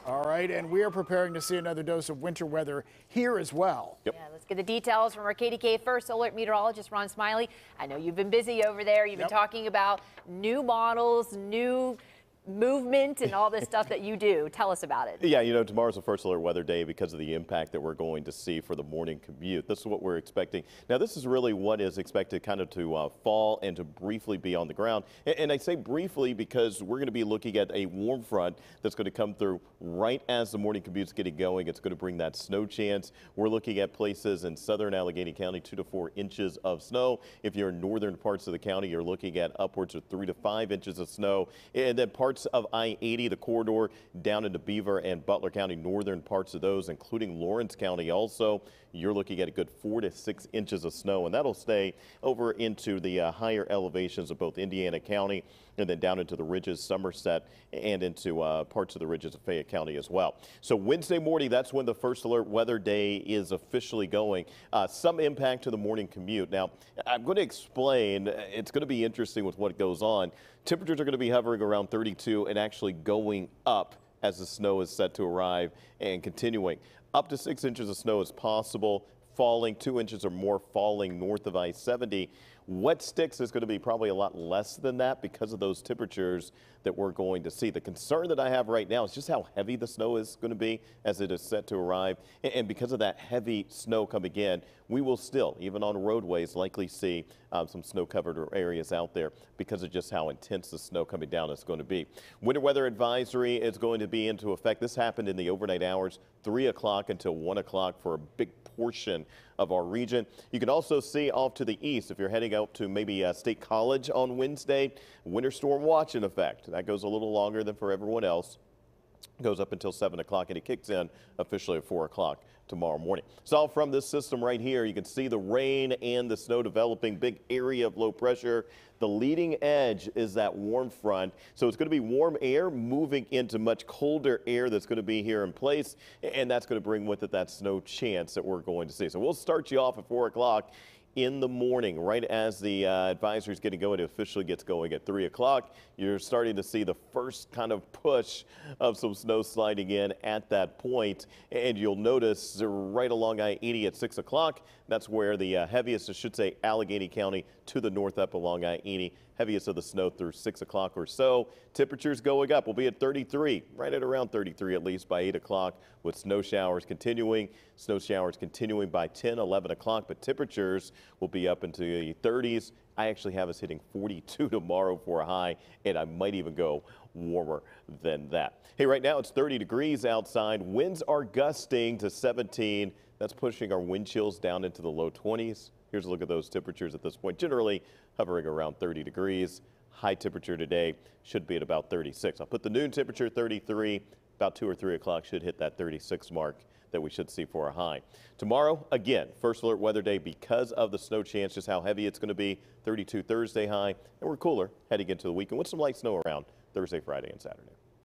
All right, and we are preparing to see another dose of winter weather here as well. Yep. Yeah, let's get the details from our KDKA First Alert meteorologist, Ron Smiley. I know you've been busy over there. You've been talking about new models, new movement and all this stuff that you do. Tell us about it. Yeah, tomorrow's the First Alert weather day because of the impact that we're going to see for the morning commute. This is what we're expecting. Now, this is really what is expected kind of to fall and to briefly be on the ground. And I say briefly because we're going to be looking at a warm front that's going to come through right as the morning commute's getting going. It's going to bring that snow chance. We're looking at places in southern Allegheny County, 2 to 4 inches of snow. If you're in northern parts of the county, you're looking at upwards of 3 to 5 inches of snow. And then parts of I-80, the corridor down into Beaver and Butler County, northern parts of those, including Lawrence County also, you're looking at a good 4 to 6 inches of snow, and that'll stay over into the higher elevations of both Indiana County and then down into the ridges, Somerset, and into parts of the ridges of Fayette County as well. So Wednesday morning, that's when the First Alert weather day is officially going. Some impact to the morning commute. Now, I'm going to explain. It's going to be interesting with what goes on. Temperatures are going to be hovering around 32 and actually going up as the snow is set to arrive and continuing. Up to 6 inches of snow is possible, falling 2 inches or more falling north of I-70. Wet sticks is going to be probably a lot less than that because of those temperatures that we're going to see. The concern that I have right now is just how heavy the snow is going to be as it is set to arrive. And because of that heavy snow coming in, we will still, even on roadways, likely see some snow-covered areas out there because of just how intense the snow coming down is going to be. Winter weather advisory is going to be into effect. This happened in the overnight hours, 3 o'clock until 1 o'clock for a big portion of our region. You can also see off to the east, if you're heading out to maybe State College on Wednesday, winter storm watch in effect. That goes a little longer than for everyone else. Goes up until 7 o'clock and it kicks in officially at 4 o'clock tomorrow morning. So from this system right here, you can see the rain and the snow developing, big area of low pressure. The leading edge is that warm front. So it's going to be warm air moving into much colder air that's going to be here in place. And that's going to bring with it that snow chance that we're going to see. So we'll start you off at 4 o'clock. In the morning, right as the advisory is getting going, it officially gets going at 3 o'clock. You're starting to see the first kind of push of some snow sliding in at that point. And you'll notice right along I-80 at 6 o'clock, that's where the heaviest, I should say, Allegheny County to the north up along I-80, heaviest of the snow through 6 o'clock or so. Temperatures going up. We'll be at 33, right at around 33 at least by 8 o'clock with snow showers continuing. Snow showers continuing by 10, 11 o'clock, but temperatures will be up into the 30s. I actually have us hitting 42 tomorrow for a high, and I might even go warmer than that. Hey, right now it's 30 degrees outside. Winds are gusting to 17. That's pushing our wind chills down into the low 20s. Here's a look at those temperatures at this point. Generally hovering around 30 degrees. High temperature today should be at about 36. I'll put the noon temperature 33. About 2 or 3 o'clock should hit that 36 mark that we should see for a high. Tomorrow, again, First Alert weather day because of the snow chance, just how heavy it's going to be. 32 Thursday high, and we're cooler heading into the weekend with some light snow around Thursday, Friday, and Saturday.